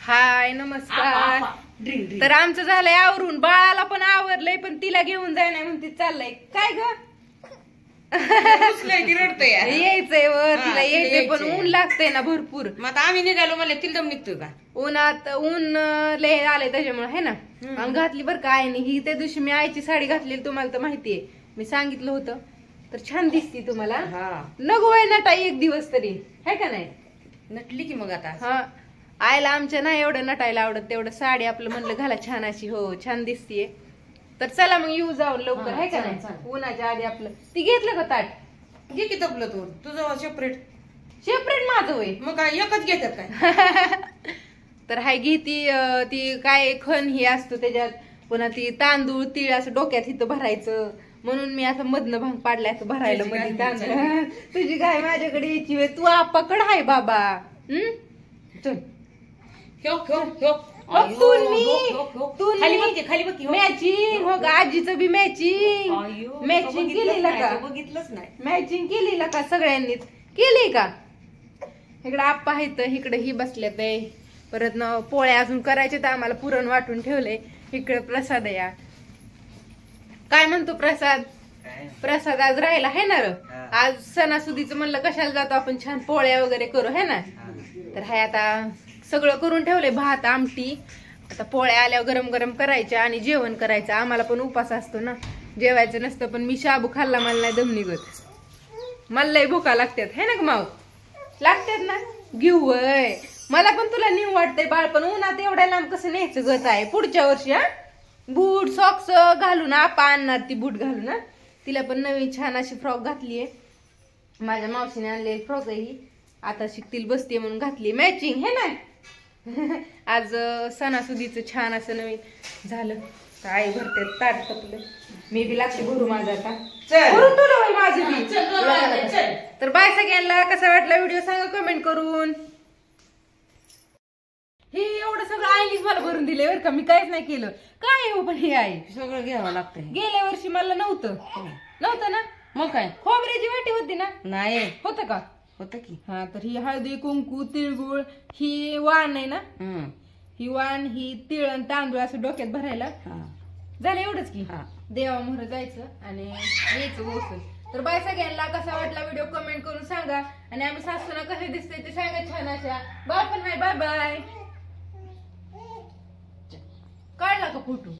हाय नमस्कार. तर आमचं झालंय आवरून, बाळाला पण आवरलंय, पण तिला घेऊन जाय नाही म्हणते. चाललंय काय ग यायचंय वर तिला यायचंय, पण ऊन लागतंय ना भरपूर. मग आम्ही निघालो मला तिला दम निघतोय का उन्हात? ऊन लय आलंय त्याच्यामुळे है ना. आणि घातली बरं का आईने ही, त्या दिवशी मी आईची साडी घातलेली तुम्हाला तर माहितीये, मी सांगितलं होतं. तर छान दिसती तुम्हाला. नको आहे नटा एक दिवस तरी, है का नाही? नटली की मग आता. हा आईला आमच्या नाही एवढं नटायला आवडत, तेवढं साडी आपलं म्हणलं घाला छान अशी. हो छान दिसतीये. तर चला मग येऊ जाऊन लवकर, है का नाही? उन्हाच्या आधी आपलं ती घेतलं का ताट? घे की तपलं तू तुझं सेपरेट. सेपरेट माझं होय? मग काय एकच घेतात काय? तर हाय घे ती काय खण ही असतो त्याच्यात, पुन्हा ती तांदूळ तीळ असं डोक्यात इथं भरायचं, म्हणून मी असं मधनं भांग पाडलाय असं भरायला मध्ये तांदूळ. तुझी काय माझ्याकडे यायची वेळ? तू आपाकड हाय बाबा. चल मॅचिंग हो का? आजीचं बी मॅचिंग केलेलं का? बघितलंच नाही. मॅचिंग केलेलं का? सगळ्यांनीच केली का? इकडं आप्पा आहेत, इकडे ही बसल्यात आहे. परत ना पोळ्या अजून करायच्या, तर आम्हाला पुरण वाटून ठेवलंय. इकडे प्रसाद या. काय म्हणतो प्रसाद? प्रसाद आज राहिला है ना. आज सणासुदीचं म्हणलं कशाला जातो आपण, छान पोळ्या वगैरे करू है ना. तर हाय आता सगळं करून ठेवलंय, भात आमटी. आता पोळ्या आल्यावर गरम गरम करायच्या आणि जेवण करायचं. आम्हाला पण उपास असतो ना, जेवायचं नसतं. पण मी शाबू खाल्ला, मला नाही दम निघत. मला लय भुका लागतात है ना माऊ? लागतात ना? घेऊ वय मला पण. तुला नेऊ वाटतंय बाळ, पण उन्हात एवढ्या लांब कसं न्यायचं गत आहे. पुढच्या वर्षी हा बूट सॉक्स घालून आपा आणणार ती बूट घालून. ना तिला पण नवीन छान अशी फ्रॉक घातलीये, माझ्या मावशीने आणलेली फ्रॉक आहे ही. आता शिकतील बसते म्हणून घातली, मॅचिंग है ना. आज सणासुदीचं छान असं नवीन झालं. आई भरते ताट तपलं, मी बी लागते भरू माझं आता. माझं बी. तर बाय सगळ्यांना. कसा वाटला व्हिडिओ सांगा कमेंट करून. हे एवढं सगळं आईनीच मला भरून दिले बरं का, मी काहीच नाही केलं. काय हो पण हे आई सगळं घ्यावं लागतं. गेल्या वर्षी मला नव्हतं ना. मग काय खोबऱ्याची वाटी होती ना? नाही होतं का? होतं की. हा तर ही हळदी कुंकू तिळगुळ ही वाण आहे ना. ही वाण ही तिळ आणि तांदूळ असं डोक्यात भरायला झालं. एवढंच की. देवा मोहर जायचं आणि यायचं ओसून. तर बाय सगळ्यांना. कसा वाटला व्हिडिओ कमेंट करून सांगा. आणि आम्ही सासूना कसे दिसते ते सांगा छान अशा. बाय पण हाय. Bye bye. काढला का फोटो?